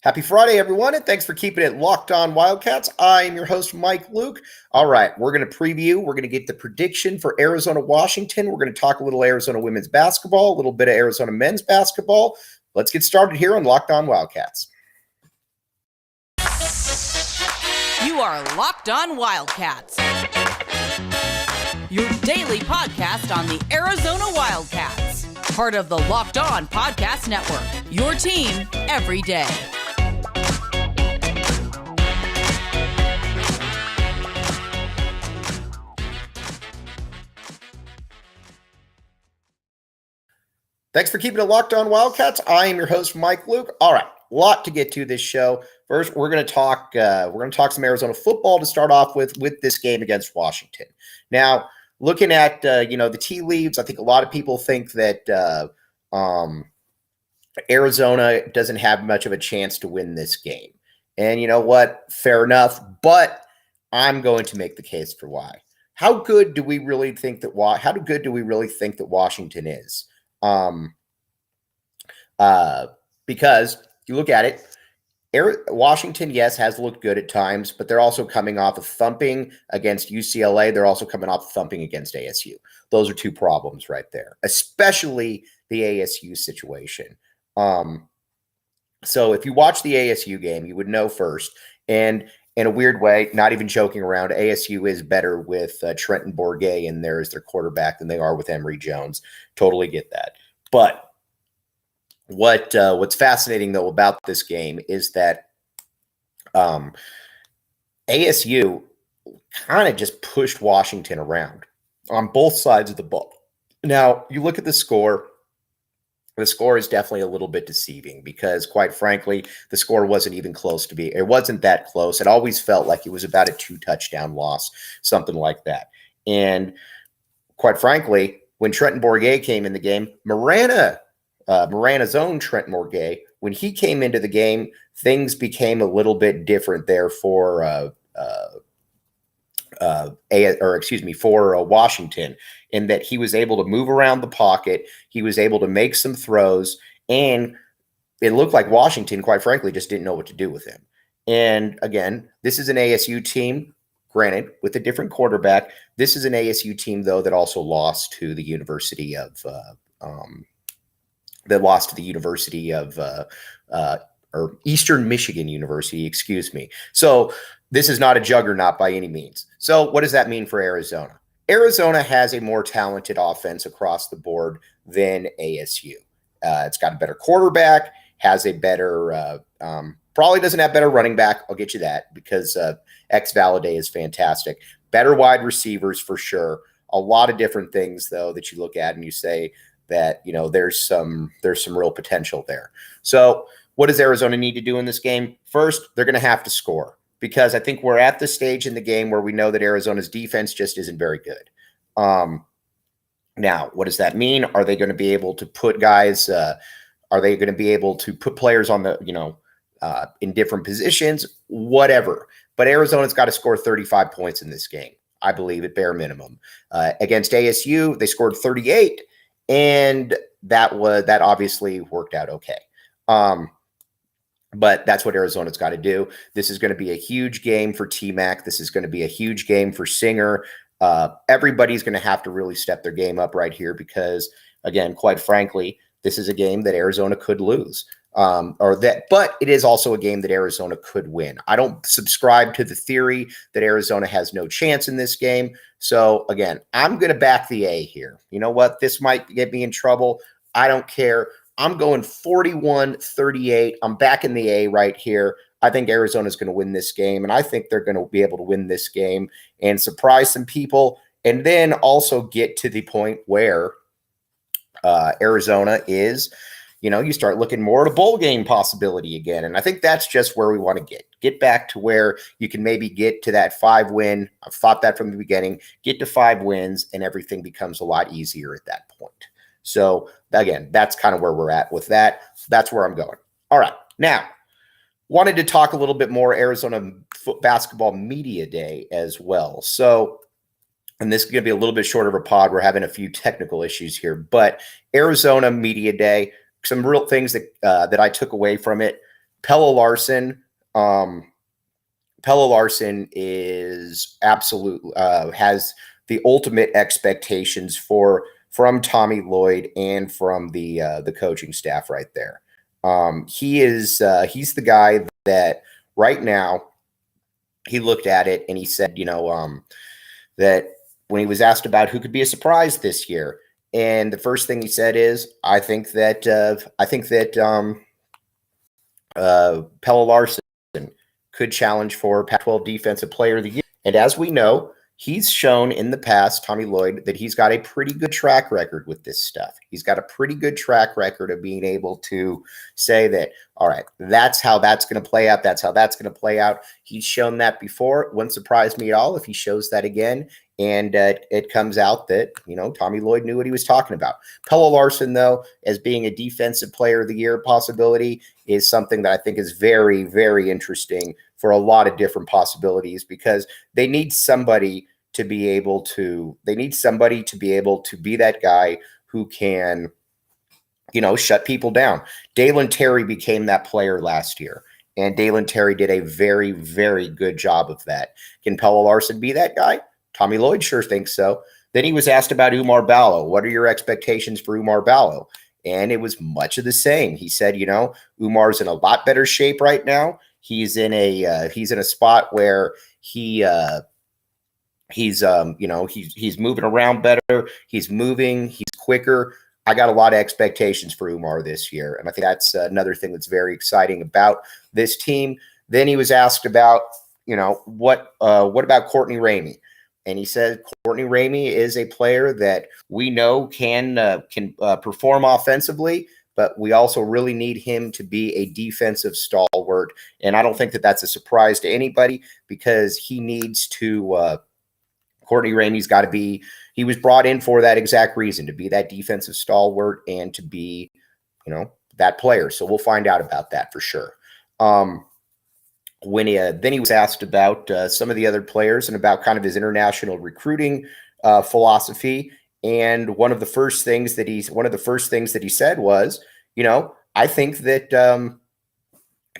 Happy Friday, everyone, and thanks for keeping it locked on Wildcats. I am your host, Mike Luke. All right, we're going to preview. We're going to get the prediction for Arizona, Washington. We're going to talk a little Arizona women's basketball, a little bit of Arizona men's basketball. Let's get started here on Locked On Wildcats. You are Locked On Wildcats, your daily podcast on the Arizona Wildcats, part of the Locked On Podcast Network, your team every day. Thanks for keeping it locked on Wildcats. I am your host, Mike Luke. All right, a lot to get to this show. First, we're going to talk some Arizona football to start off with this game against Washington. Now, looking at the tea leaves, I think a lot of people think that Arizona doesn't have much of a chance to win this game. And you know what? Fair enough, but I'm going to make the case for why. How good do we really think that Washington is? Because you look at it, Washington, yes, has looked good at times, but they're also coming off of thumping against UCLA. They're also coming off of thumping against ASU. Those are two problems right there, especially the ASU situation. So if you watch the ASU game, you would know first, and in a weird way, not even joking around, ASU is better with Trenton Bourguet in there as their quarterback than they are with Emory Jones. Totally get that. But what's fascinating, though, about this game is that ASU kind of just pushed Washington around on both sides of the ball. Now, you look at the score. The score is definitely a little bit deceiving because, quite frankly, the score wasn't even close to be. It wasn't that close. It always felt like it was about a 2-touchdown loss, something like that. And quite frankly, when Trenton Bourguet came in the game, Marana's own Trenton Bourguet, when he came into the game, things became a little bit different there for Washington, in that he was able to move around the pocket. He was able to make some throws, and it looked like Washington, quite frankly, just didn't know what to do with him. And again, this is an ASU team, granted, with a different quarterback. This is an ASU team, though, that also lost to the University of or Eastern Michigan University, excuse me. So this is not a juggernaut by any means. So what does that mean for Arizona? Arizona has a more talented offense across the board than ASU. It's got a better quarterback, has a better, probably doesn't have better running back. I'll get you that because Valade is fantastic. Better wide receivers for sure. A lot of different things, though, that you look at and you say that, there's some real potential there. So what does Arizona need to do in this game? First, they're going to have to score, because I think we're at the stage in the game where we know that Arizona's defense just isn't very good. Now, what does that mean? Are they going to be able to put guys? Are they going to be able to put players on the, in different positions? Whatever. But Arizona's got to score 35 points in this game, I believe, at bare minimum. Against ASU, they scored 38, and that obviously worked out okay. But that's what Arizona's got to do. This is going to be a huge game for T-Mac. This is going to be a huge game for Singer. Everybody's going to have to really step their game up right here because, again, quite frankly, this is a game that Arizona could lose. But it is also a game that Arizona could win. I don't subscribe to the theory that Arizona has no chance in this game. So, again, I'm going to back the A here. You know what? This might get me in trouble. I don't care. I'm going 41-38. I'm backing the A right here. I think Arizona's going to win this game, and I think they're going to be able to win this game and surprise some people, and then also get to the point where Arizona is, you start looking more at a bowl game possibility again. And I think that's just where we want to get back to where you can maybe get to that 5-win. I've thought that from the beginning, get to 5 wins, and everything becomes a lot easier at that point. So again, that's kind of where we're at with that. That's where I'm going. All right. Now, wanted to talk a little bit more Arizona basketball media day as well. So, and this is going to be a little bit shorter of a pod. We're having a few technical issues here, but Arizona media day, some real things that I took away from it. Pella Larson. Pella Larson is absolute has the ultimate expectations from Tommy Lloyd and from the coaching staff right there. He's the guy that right now he looked at it and he said, that when he was asked about who could be a surprise this year, and the first thing he said is, I think that Pella Larson could challenge for Pac-12 Defensive Player of the Year. And as we know, he's shown in the past, Tommy Lloyd, that he's got a pretty good track record with this stuff. He's got a pretty good track record of being able to say that, all right, that's how that's going to play out. That's how that's going to play out. He's shown that before. It wouldn't surprise me at all if he shows that again. And it comes out that, Tommy Lloyd knew what he was talking about. Pella Larson, though, as being a Defensive Player of the Year possibility is something that I think is very, very interesting for a lot of different possibilities, because they need somebody to be able to be that guy who can, shut people down. Dalen Terry became that player last year, and Dalen Terry did a very, very good job of that. Can Pella Larson be that guy? Tommy Lloyd sure thinks so. Then he was asked about Umar Ballo. What are your expectations for Umar Ballo? And it was much of the same. He said, Umar's in a lot better shape right now. He's in a spot where he's moving around better. He's moving. He's quicker. I got a lot of expectations for Umar this year, and I think that's another thing that's very exciting about this team. Then he was asked about, what about Courtney Ramey? And he said Courtney Ramey is a player that we know can perform offensively, but we also really need him to be a defensive stalwart. And I don't think that that's a surprise to anybody, because he needs to Courtney Ramey's got to be – he was brought in for that exact reason, to be that defensive stalwart and to be, that player. So we'll find out about that for sure. Then he was asked about some of the other players and about kind of his international recruiting philosophy. And one of the first things that he said was, I think that,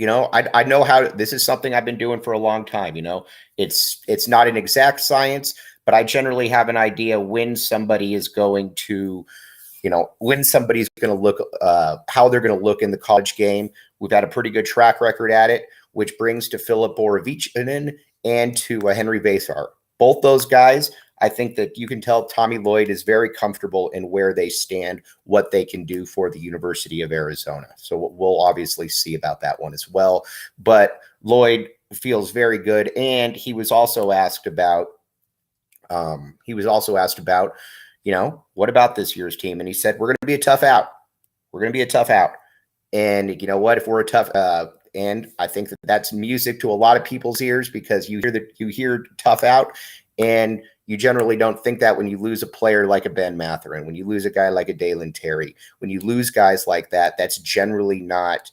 I know how this is something I've been doing for a long time. It's not an exact science, but I generally have an idea when somebody is going to, when somebody's going to look, how they're going to look in the college game. We've had a pretty good track record at it, which brings to Philip Borovichinen and to Henry Basar. Both those guys, I think that you can tell Tommy Lloyd is very comfortable in where they stand, what they can do for the University of Arizona. So we'll obviously see about that one as well. But Lloyd feels very good. And he was also asked about, what about this year's team? And he said, we're going to be a tough out. We're going to be a tough out. And you know what, if we're a tough, and I think that that's music to a lot of people's ears, because you hear tough out, and you generally don't think that when you lose a player like a Ben Matherin, when you lose a guy like a Dalen Terry, when you lose guys like that, that's generally not,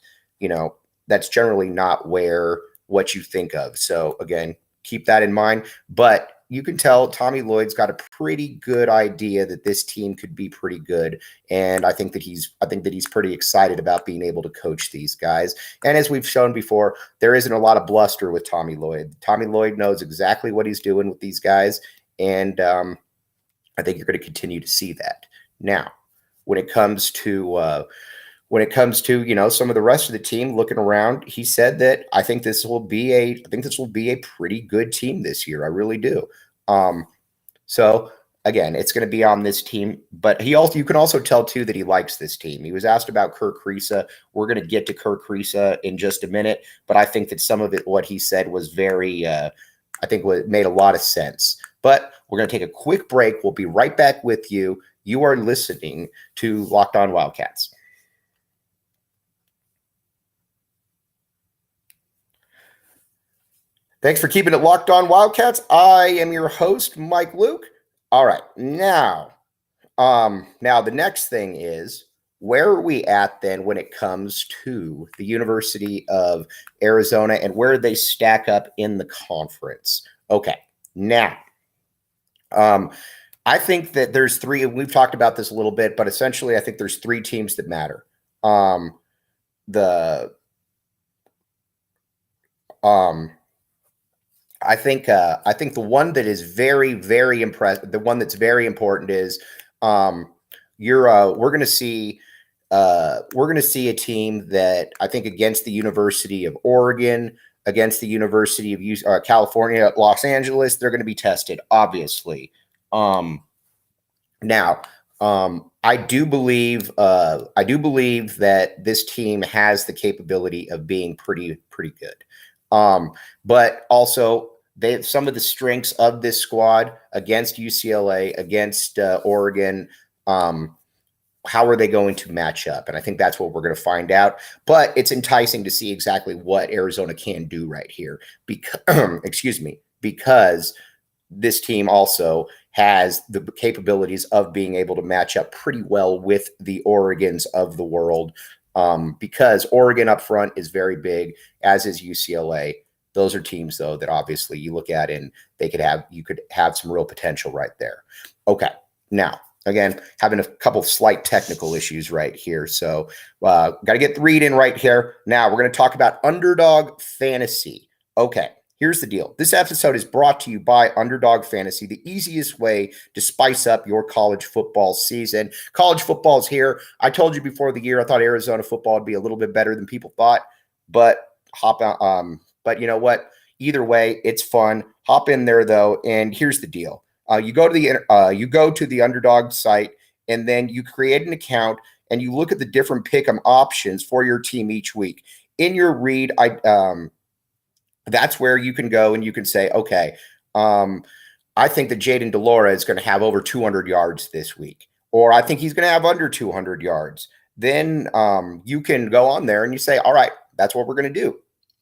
where what you think of. So again, keep that in mind. But you can tell Tommy Lloyd's got a pretty good idea that this team could be pretty good. And I think that he's pretty excited about being able to coach these guys. And as we've shown before, there isn't a lot of bluster with Tommy Lloyd. Tommy Lloyd knows exactly what he's doing with these guys. And I think you're going to continue to see that. Now, when it comes to some of the rest of the team looking around, he said that I think this will be a pretty good team this year. I really do. So again, it's going to be on this team, but you can also tell too that he likes this team. He was asked about Kirk Kriisa. We're going to get to Kirk Kriisa in just a minute, but I think that some of it, what he said was very, made a lot of sense. But we're going to take a quick break. We'll be right back with you. You are listening to Locked On Wildcats. Thanks for keeping it locked on Wildcats. I am your host, Mike Luke. All right, now the next thing is, where are we at then when it comes to the University of Arizona and where they stack up in the conference? Okay, now, I think that there's three, and we've talked about this a little bit, but essentially I think there's three teams that matter. I think the one that is very, very impressive, the one that's very important is we're gonna see a team that I think against the University of Oregon, against the University of California, Los Angeles, they're gonna be tested, obviously. Now, I do believe that this team has the capability of being pretty good. But also they have some of the strengths of this squad against UCLA, against Oregon. How are they going to match up? And I think that's what we're going to find out. But it's enticing to see exactly what Arizona can do right here. Because, excuse me, because this team also has the capabilities of being able to match up pretty well with the Oregons of the world. Because Oregon up front is very big, as is UCLA. Those are teams, though, that obviously you look at and you could have some real potential right there. Okay, now, again, having a couple of slight technical issues right here. So got to get the read in right here. Now we're going to talk about Underdog Fantasy. Okay, here's the deal. This episode is brought to you by Underdog Fantasy, the easiest way to spice up your college football season. College football is here. I told you before the year I thought Arizona football would be a little bit better than people thought, but but you know what? Either way, it's fun. Hop in there though, and here's the deal. You go to the Underdog site, and then you create an account, and you look at the different pick'em options for your team each week. In your read, that's where you can go and you can say, okay, I think that Jaden Delora is going to have over 200 yards this week, or I think he's going to have under 200 yards. Then you can go on there and you say, all right, that's what we're going to do.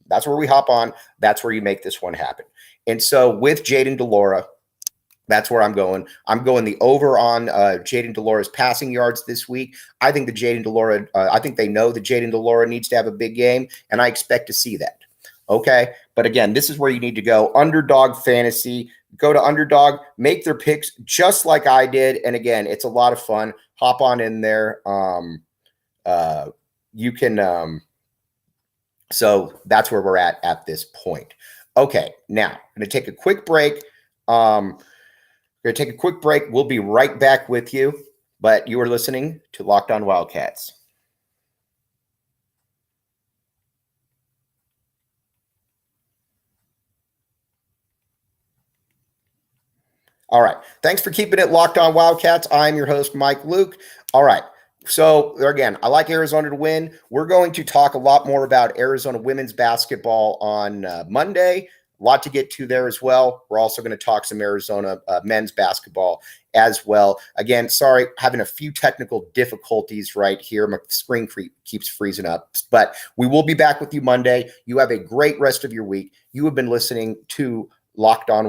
That's where we hop on. That's where you make this one happen. And so with Jaden Delora, that's where I'm going. I'm going the over on Jaden Delora's passing yards this week. I think I think they know that Jaden Delora needs to have a big game, and I expect to see that. Okay. But again, this is where you need to go. Underdog Fantasy. Go to Underdog, make their picks just like I did. And again, it's a lot of fun. Hop on in there. You can so that's where we're at this point. Okay, now I'm going to take a quick break. We'll be right back with you. But you are listening to Locked On Wildcats. All right. Thanks for keeping it Locked On Wildcats. I'm your host, Mike Luke. All right. So, again, I like Arizona to win. We're going to talk a lot more about Arizona women's basketball on Monday. A lot to get to there as well. We're also going to talk some Arizona men's basketball as well. Again, sorry, having a few technical difficulties right here. My screen keeps freezing up. But we will be back with you Monday. You have a great rest of your week. You have been listening to Locked On